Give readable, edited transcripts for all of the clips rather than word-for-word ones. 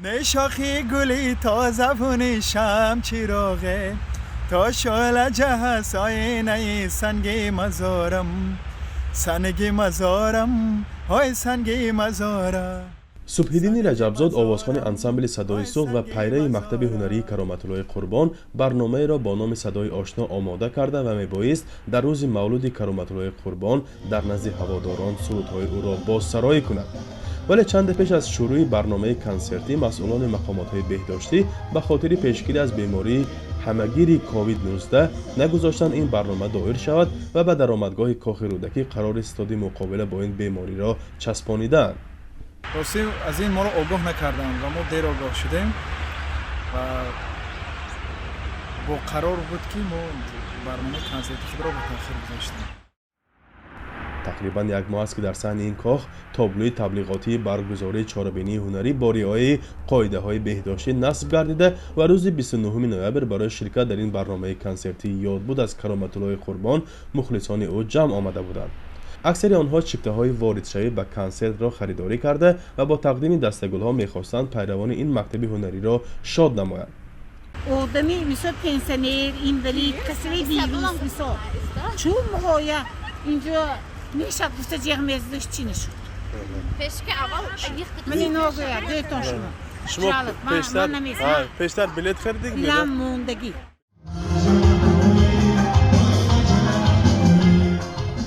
نه شاخی گلی تا زبونی شم چراغه تا شعله جهس آینه سنگی مزارم سنگی مزارم های سنگی مزارم. سبحیدین رجبزاد آوازخوان انسامبل صدای سوق و پیره مکتب هنری کرامت‌الله قربان برنامه را با نام صدای آشنا آماده کرده و میبایست در روز مولود کرامت‌الله قربان در نزد هواداران سرودهای او را بازسرایی کند. ولی چند پیش از شروع برنامه کنسرتی مسئولان مقامات‌های بهداشتی به خاطر پیشگیری از بیماری همگیری کووید 19 نگذاشتند این برنامه دایر شود و به درآمدگاه کاخ رودکی قرار ایستادی مقابله با این بیماری را چسبانیدند. راستی از این ما رو آگاه نکردند و ما دیر آگاه شدیم و با قرار بود که ما برنامه کنسرت خود را به تأخیر گذاشتیم. تقریبا یک ماه است که در صحن این کاخ تابلوی تبلیغاتی برگزاری چهاربینی هنری با رعایت قاعده‌های بهداشتی نصب گردیده و روز 29 نوامبر برای شرکت در این برنامه کنسرتی یاد بود از کرامت‌الله قربان مخلصان او جمع آمده بودند. اکثر آنها چیپته‌های وارد شوی به کنسرت را خریداری کرده و با تقدیم دستگل‌ها می‌خواستند پیروان این مکتب هنری را شاد نمایند. آدمی مثل پنسنر اینوالید کسی ویروس مثل چون مهایا اینجا میشه گفته جیغ میزدش چی نشد من این آگویا دیتون شما پیشتر بلیت خریدید؟ بیلم موندگی.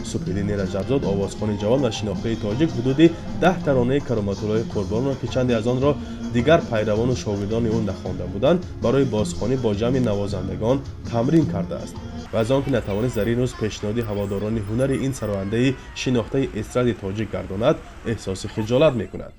سبحیدین رجبزاد آوازخوان جوان و شناخته تاجیک حدود 10 ترانه کرامت‌الله قربان را که چندی از آن را دیگر پیروان و شاگردان او نخوانده بودند برای بازخوانی با جمع نوازندگان تمرین کرده است و از آنکه نتوانست در این روز پیشنهاد هواداران هنر این سراینده شناخته استراد تاجیک گرداند احساس خجالت می‌کند.